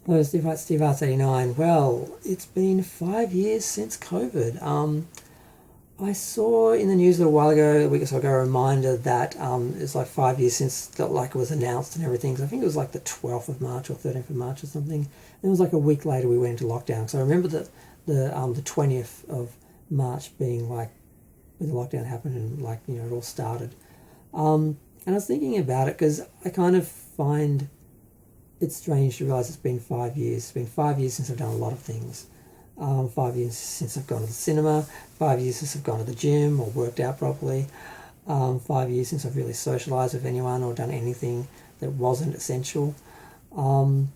Hello, Steve Arts 89. Well, it's been 5 years since COVID. I saw in the news a little while ago, a week or so ago, a reminder that it's like 5 years since it was announced and everything. So I think it was like the 12th of March or 13th of March or something. And it was like a week later we went into lockdown. So I remember that the 20th of March being like when the lockdown happened and it all started. And I was thinking about it because I kind of find it's strange to realise it's been 5 years. It's been 5 years since I've done a lot of things. 5 years since I've gone to the cinema. 5 years since I've gone to the gym or worked out properly. 5 years since I've really socialised with anyone or done anything that wasn't essential. And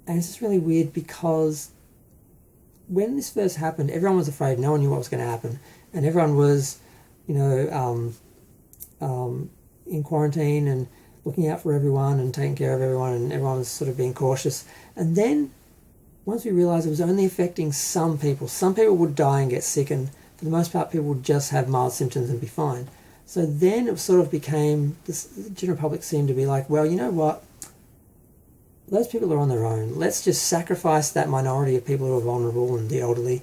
it's just really weird because when this first happened, everyone was afraid. No one knew what was going to happen. And everyone was, you know, in quarantine and looking out for everyone and taking care of everyone, and everyone was sort of being cautious. And then once we realised it was only affecting some people would die and get sick, and for the most part people would just have mild symptoms and be fine. So then it sort of became, the general public seemed to be like, well, you know what, those people are on their own. Let's just sacrifice that minority of people who are vulnerable and the elderly,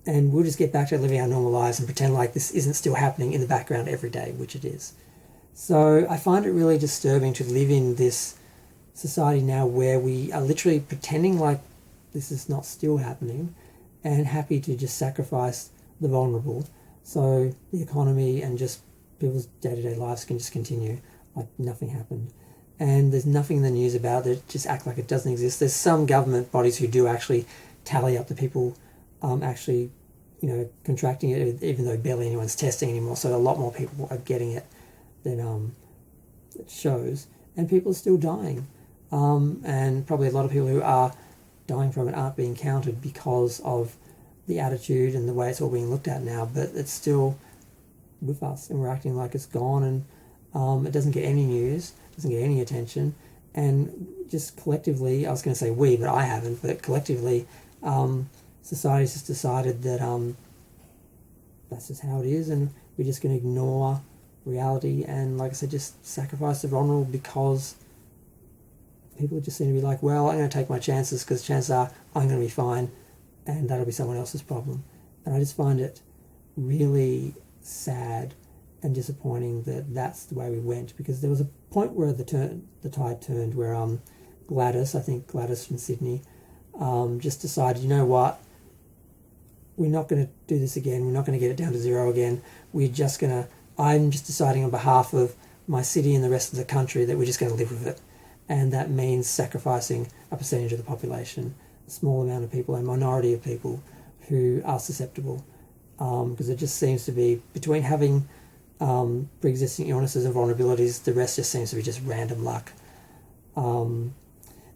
and we'll just get back to living our normal lives and pretend like this isn't still happening in the background every day, which it is. So I find it really disturbing to live in this society now where we are literally pretending like this is not still happening and happy to just sacrifice the vulnerable so the economy and just people's day-to-day lives can just continue like nothing happened. And there's nothing in the news about it, just act like it doesn't exist. There's some government bodies who do actually tally up the people actually, contracting it, even though barely anyone's testing anymore. So a lot more people are getting it than it shows, and people are still dying. And probably a lot of people who are dying from it aren't being counted because of the attitude and the way it's all being looked at now, but it's still with us and we're acting like it's gone, and it doesn't get any news, doesn't get any attention. And just collectively, I was going to say we, but I haven't, but collectively society's just decided that that's just how it is, and we're just going to ignore reality and, like I said, just sacrifice the vulnerable because people just seem to be like, well, I'm going to take my chances because chances are I'm going to be fine and that'll be someone else's problem. And I just find it really sad and disappointing that that's the way we went, because there was a point where the tide turned where Gladys from Sydney just decided, you know what, we're not going to do this again, we're not going to get it down to zero again, I'm just deciding on behalf of my city and the rest of the country that we're just going to live with it. And that means sacrificing a percentage of the population, a small amount of people, a minority of people who are susceptible. Because it just seems to be, between having pre-existing illnesses and vulnerabilities, the rest just seems to be just random luck. And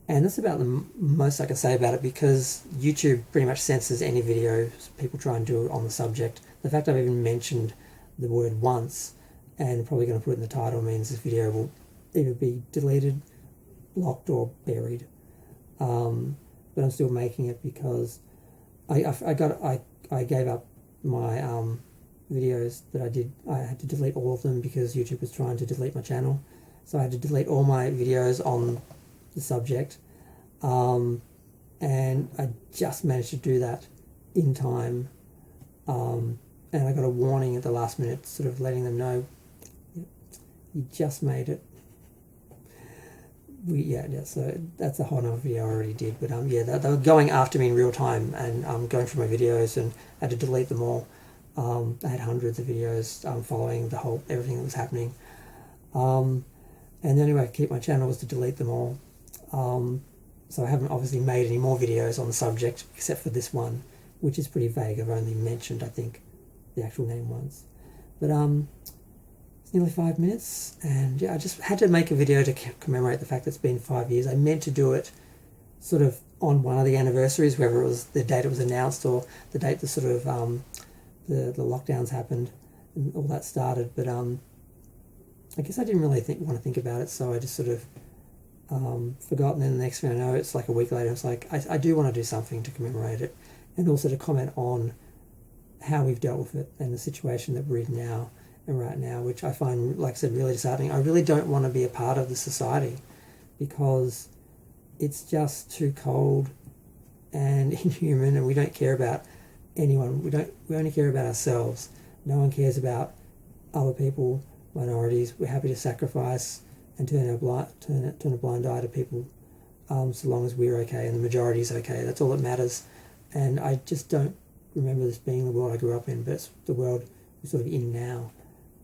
that's about the most I can say about it, because YouTube pretty much censors any videos people try and do on the subject. The fact I've even mentioned the word once and probably going to put it in the title means this video will either be deleted, blocked, or buried. But I'm still making it because I gave up my videos that I did. I had to delete all of them because YouTube was trying to delete my channel, so I had to delete all my videos on the subject, and I just managed to do that in time. And I got a warning at the last minute, sort of letting them know, you just made it. So that's a whole other video I already did. But they were going after me in real time and going through my videos, and I had to delete them all. I had hundreds of videos following everything that was happening. And the only way I could keep my channel was to delete them all. So I haven't obviously made any more videos on the subject except for this one, which is pretty vague. I've only mentioned, I think, the actual name once. But it's nearly 5 minutes, and I just had to make a video to commemorate the fact that it's been 5 years. I meant to do it sort of on one of the anniversaries, whether it was the date it was announced or the date the sort of the lockdowns happened and all that started. But I guess I didn't really want to think about it, so I just sort of forgot. And then the next thing I know, it's like a week later, it's like I do want to do something to commemorate it, and also to comment on how we've dealt with it and the situation that we're in now and right now, which I find, like I said, really disheartening. I really don't want to be a part of the society because it's just too cold and inhuman, and we don't care about anyone. We only care about ourselves. No one cares about other people, minorities. We're happy to sacrifice and turn a blind eye to people, so long as we're okay and the majority is okay. That's all that matters. And I just don't remember this being the world I grew up in, but it's the world we're sort of in now.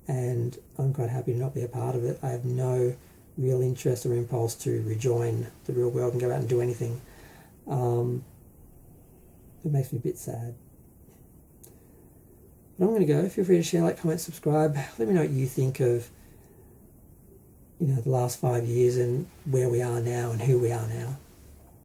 And I'm quite happy to not be a part of it. I have no real interest or impulse to rejoin the real world and go out and do anything. It makes me a bit sad. But I'm going to go. Feel free to share, like, comment, subscribe. Let me know what you think of, the last 5 years and where we are now and who we are now.